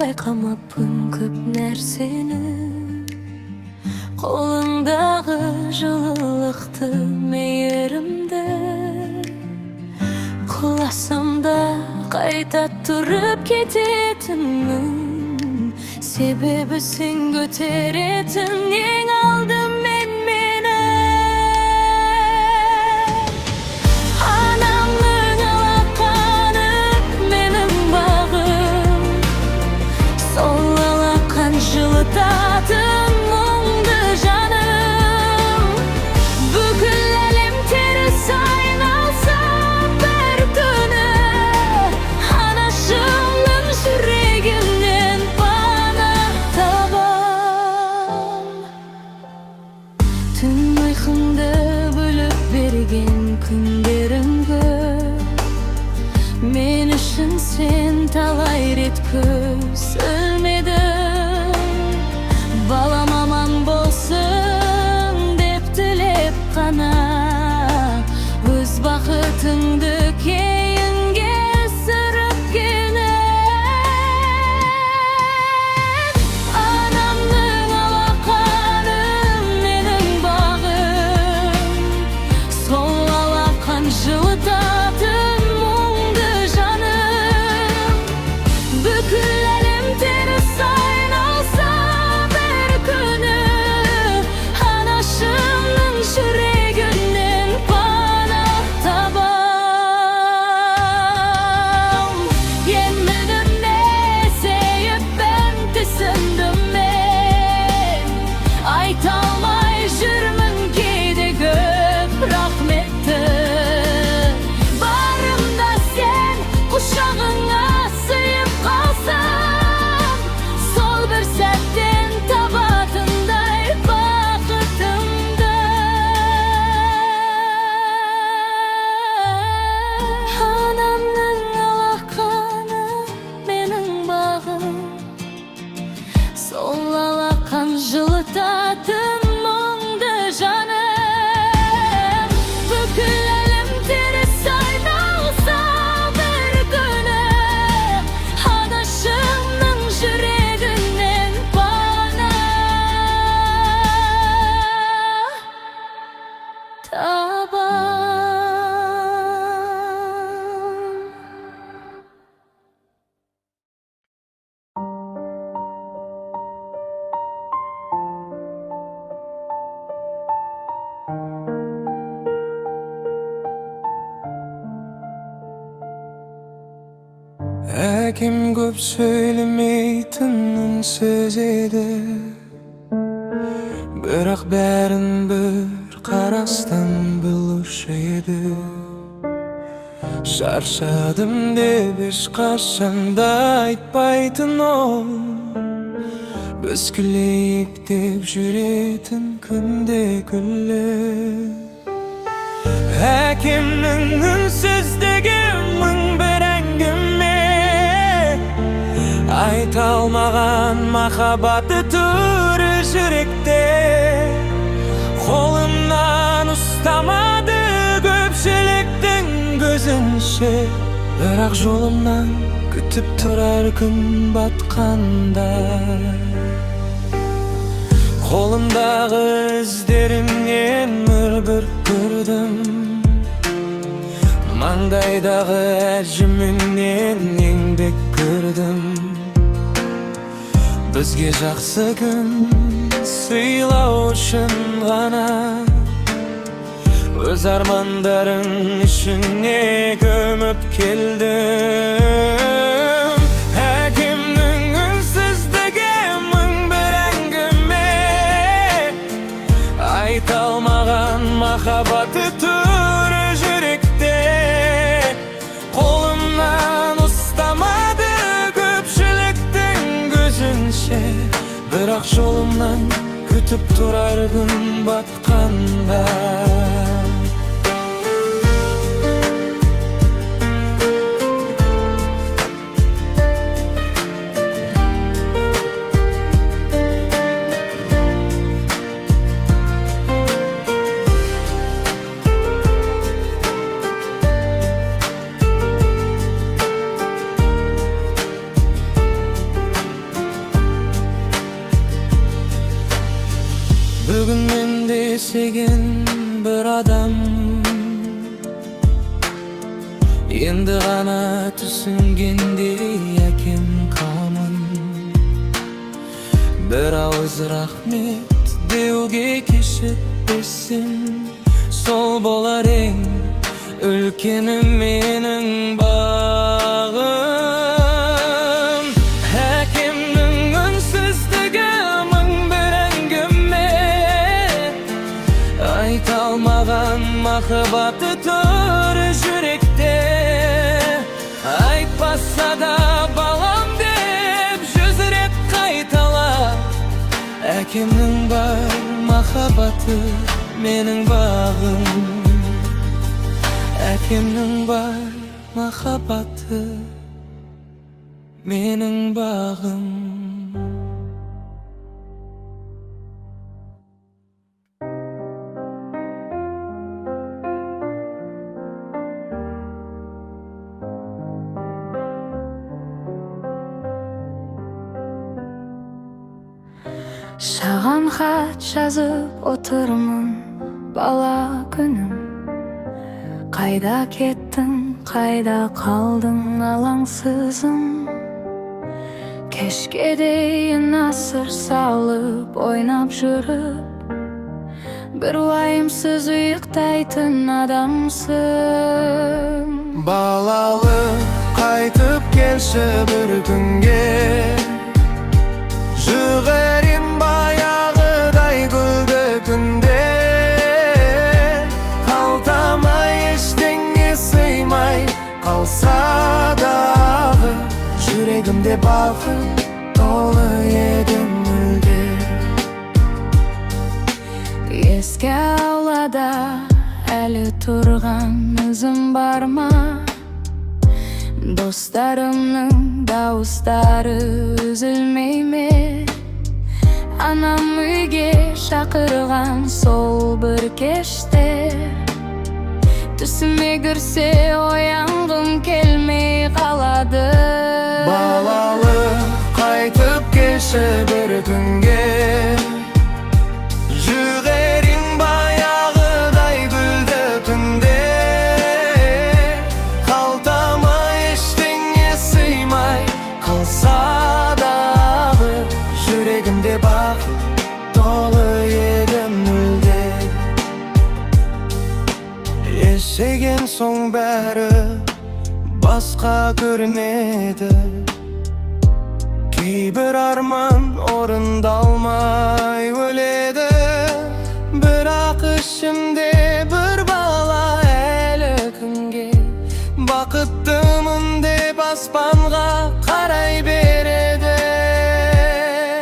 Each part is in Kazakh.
baykamapın köp nerseni. Kolundağı жылılıktı meyerimde. Kulasam da kayta turup ketetimmin. Sebebi sen göteretin yen aldım men meni. Anamның alaqаны menim bağım. Sol alaqan жылытатын мұңды жаным. Бүкіл әлем теріс айналса бір күні, анашымның жүрегінен пана табам. Түн ұйқымды бөліп берген күндерімді, мен үшін сен талай рет көз ілмедің. Балам аман болсын деп тілеп қана, өз бақытыңды кейінге сырып келіп. Анамның алақаны менің бағым. Сол алақан жылытатын мұңды жаным. Бүкіл әлем теріс айналса бір күні, анашымның жүрегінен пана табам. Еммедім не сеіп бән түсіндім мен. Айта алмай жүрмін кейде көп рахметті. Барымда сен құшағыңа сыйып қалсам, сол бір сәттен табатындай бақытымды. Анамның алақаны менің бағым. Сол алақан жылытатын мұңды жаным. Бүкіл әлем теріс айналса бір күні, анашымның жүрегінен пана табам. Әкем көп сөйлемейтін үнсіз еді, бірақ бәрін бір қарастан білуші еді. Шаршадым деп ешқашан да айтпайтын ол, біз күлейік деп жүретін күнде күліп. Әкемнің үнсіздігі мың бір әңгіме, айта алмаған махаббаты түрі жүректе. Қолымнан ұстамады көпшіліктің көзінше, бірақ жолымнан күтіп тұрар күн батқанда. Қолымдағы іздерімнен бір көрдім, маңдайдағы әжімінен еңбек көрдім. Бізге жақсы күн сыйлау үшін ғана, өз армандарың ішіне көміп келдім. Әкемнің үнсіздігі мың бір әңгіме, айта алмаған махаббаты түрі жүректе. Қолымнан ұстамады көпшіліктің көзінше, бірақ жолымнан күтіп тұрар күн батқанда. Yaşagin bir adam endi gana tushungendi yakim qonun bir og'iz rahmet devga keshib bersin sol bo'laring ülkenim mening bağım hakimning unsizligi ming bir angimni aytolmagan mahbati tur yurakda aytmasa-da balam deb yuz rep qaytalab hakimning bor mahbati mening bağım Hakimning bor mahbati mening bağım Şagan xat yazıp oturmun bala günüm Kayda kettin, kayda kaldın alangsızım Keşke deyin asır salıp oynap жүрüp Bir vayımsız uyuktaytın adamsın Balalı qaytıp kelşi bir günge Jügerim bayağıday güldü günde Kaltamay eşdenge sıymay kalsa dağı Yüreğimde bakıp dolu yedim müldür Eski avlada eli turgan izim barma Dostlarımның davustары üzülmeymi Anam uyge şakırgan sol bir keşte Түсіме кірсе оянгым келмей қалады Balalı qaytıp kelşi bir günge Yüreğim bayağıday güldü günde Kaltama eşdenge sıymay kalsa dağı Yüreğimde bakıp dolu yedim müldür Yaşagin soň bäri başka görmedi Ki bir arman orundalmay öledi Birak işimde bir bala eli günge Bakıttımın dep aspanga karay beredi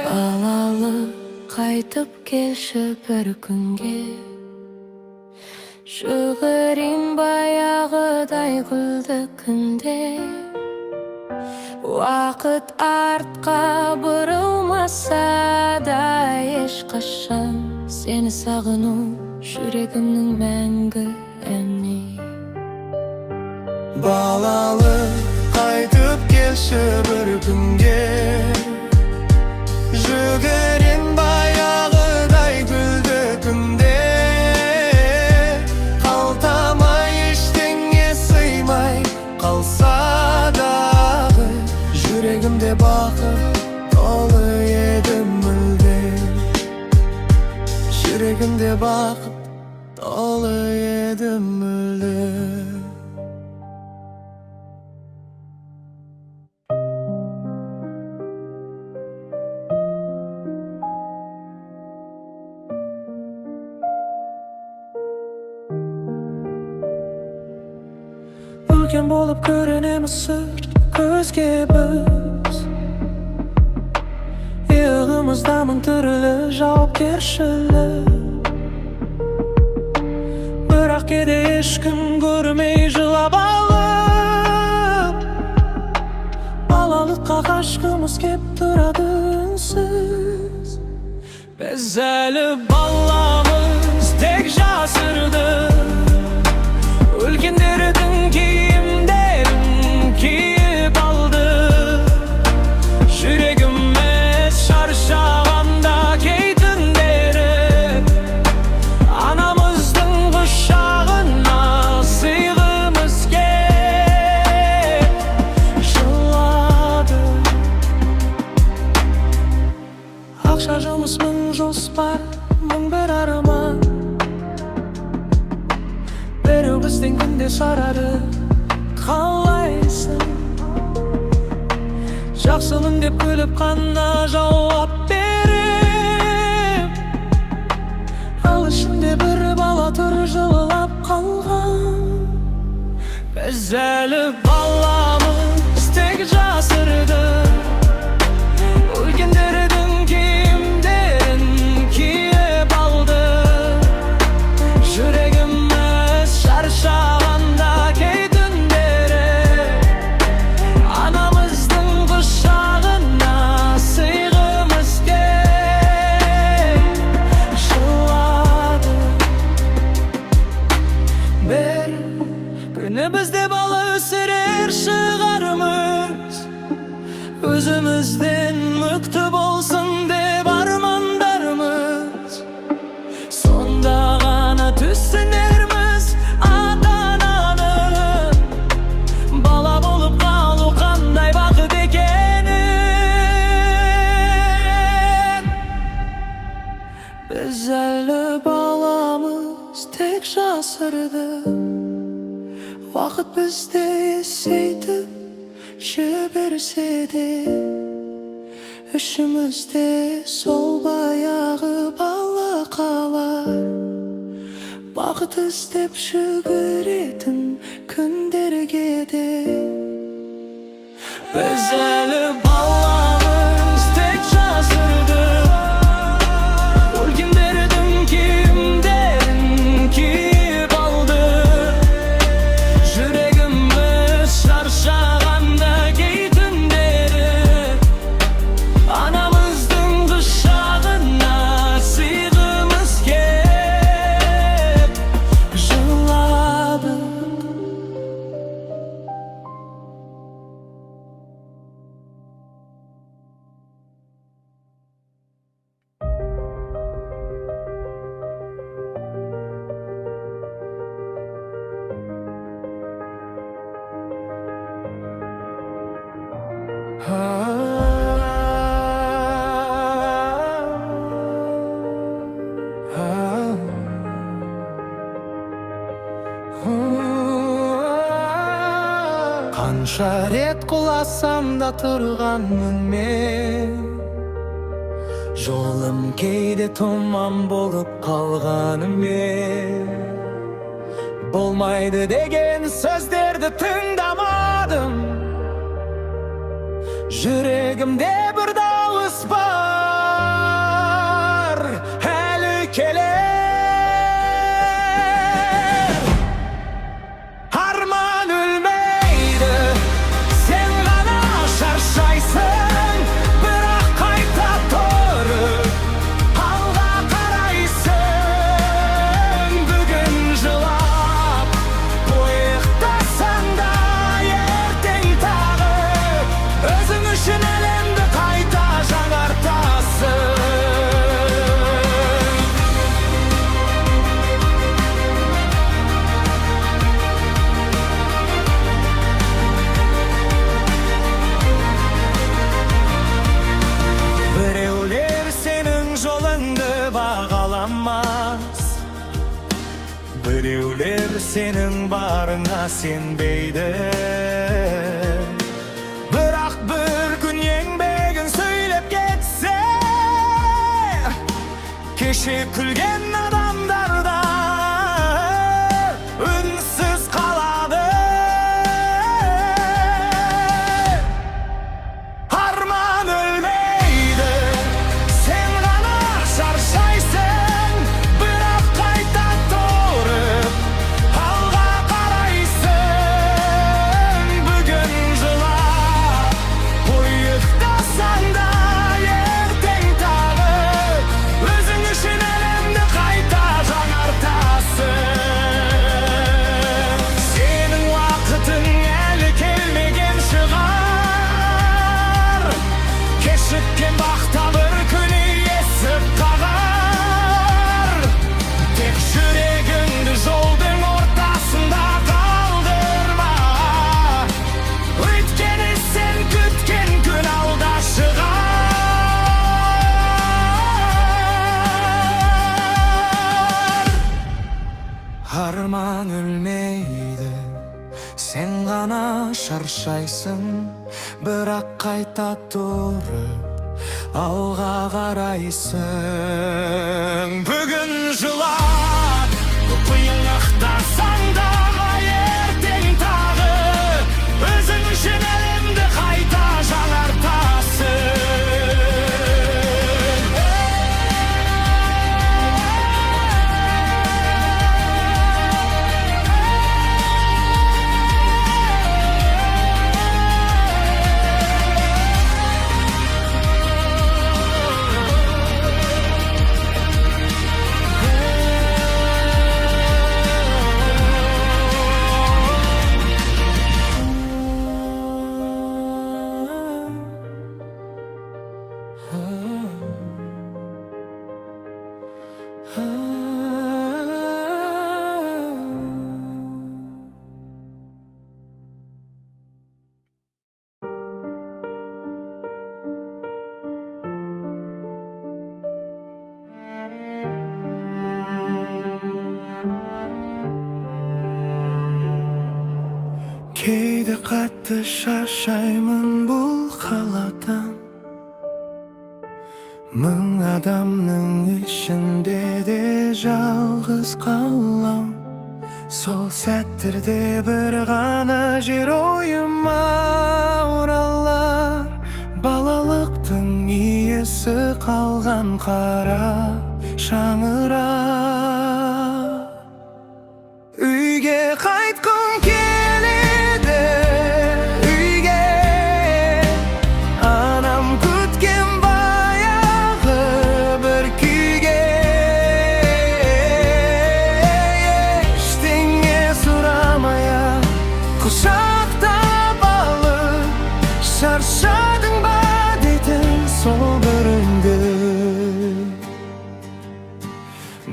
Balalı qaytıp kelşi bir günge Şügürim bayağıday güldü günde Vakit artqa burulmasa da eşqaşan Seni sağınu yüreğimnin мәңгі әni Balalı qaytıp kelşi bir günge Yüreğim bayağıday güldü günde kalsa dağı Yüreğimde bakıp dolu yedim müldür Yüreğimde bakıp dolu yedim müldür Ülken bolup görünemiz sır gözge biz Yığımızda mın türlü javapkerşilik Birak kede eşkim görmey jılap alıp Balalıkka aşkımız kep turady ünsüz Bezelip ballamız tek jasırdı Ülkenlerden kiyimlerim kiyip aldı Yüreğime şarşağanda keydinleri şarjımız мың жоспар, мың бір арман. Біреу бізден күнде сарады, қалайсың? Жақсымын деп күліп қана жауап берем. Ал ішімде бір бала тұр жылылап қалған. Біз әлі баламыз, тек жасырдық. Өлгендердің киімдерін киіп алды. Жүрегіміз шаршағанда кей түндері анамыздың құшағына сыйғымыз келіп жылады. Бір күні бізде бала өсірер шығармыз, өзімізден мықты болсын деп армандарымыз. Сонда ғана түсінерміз ата-ананың бала болып қалу қандай бақыт екенін. Біз әлі баламыз, тек жасырдық. Уақыт бізді есейтіп жіберсе де, ішімізде сол баяғы бала қалар. Бақыт іздеп жүгіретін күндерге де. Біз әлі баламыз, тек жасырдық. Өлгендердің киімдерін киіп алды. Жүрегіміз шаршағанда кей түндері анамыздың құшағына сыйғымыз келіп жылады. Қанша рет құласам да тұрғанмын мен, жолым кейде тұман болып қалғанымен. Болмайды деген сөздерді тыңдамадым. Жүрегімде бір дауыс бар, әлі келер. Арман өлмейді, сен ғана шаршайсың, бірақ қайта тұрып алға қарайсың. Бүгін жылап ұйықтасаң да ертең тағы өзің үшін әлемді қайта жаңартасың. Біреулер сенің жолыңды бағаламас, біреулер сенің барыңа сенбейді. Бірақ бір күн еңбегін сөйлеп кетсе, кеше күлген адамдар да үнсіз қалады. Арман өлмейді, сен ғана шаршайсың, бірақ қайта тұрып алға қарайсың. Бүгін жылап ұйықтасаң да ертең тағы өзің үшін әлемді қайта жаңартасың. Сенің уақытың әлі келмеген шығар, кешіккен бақта бір күні есіп қағар. Тек жүрегіңді жолдың ортасында қалдырма, өйткені сен күткен күн алда шығар. алмайсың, бірақ қайта тұрып алға қарайсың. Бүгін жылап құпиың ақтарсаң да ертең тағы өзің үшін әлемді қайта жаңартасың. Кейде қатты шаршаймын бұл қаладан, мың адамның ішінде де жалғыз қалам. Сол сәттерде бір ғана жер ойыма оралар, балалықтың иесі қалған қара шаңырақ. Үйге қайтқым келеді, үйге анам күткен баяғы бір күйге. Ештеңе сұрамай-ақ құшақтап алып, шаршадың ба дейтін сол бір үнді.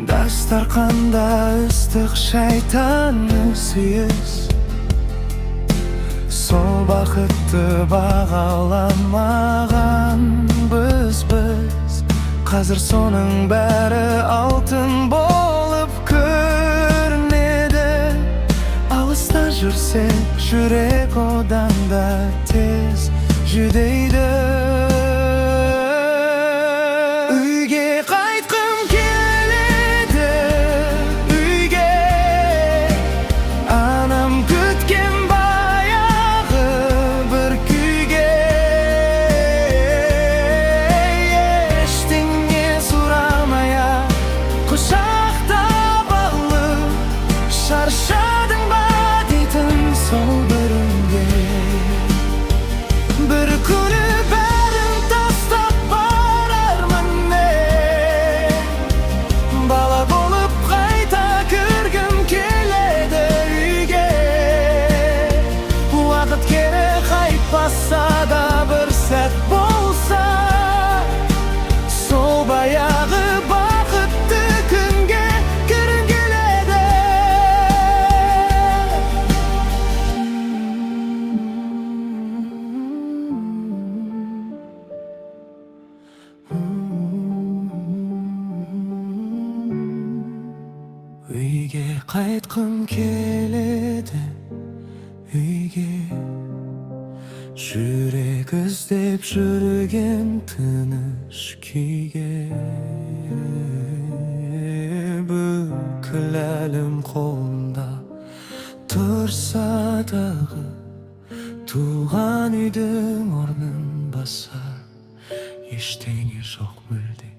Дастарханда ыстық шайтан сүйіс, сол бақытты бағаламаған біз. Қазір соның бәрі алтын болып көрінеді. Алыста жүрсек, жүрек одан да тез жүдейді. Үйге қайтқым келеді, үйге анам күткен баяғы бір күйге. Ештеңе сұрамай-ақ құшақтап алып, шаршадың ба дейтін сол бір үнге. Bir күні бәрін тастап барармын не, бала болып қайта кіргім келеді үйге. Уақыт керек қайтпаса да бір сәт болса, сол баяғы бақытты күнге кіргім келеді. Үйге қайтқым келеді, үйге жүрек іздеп жүрген тыныш күйге. Бүкіл әлем қолында тұрса дағы, туған үйдің орнын басар ештеңе жоқ мүлде.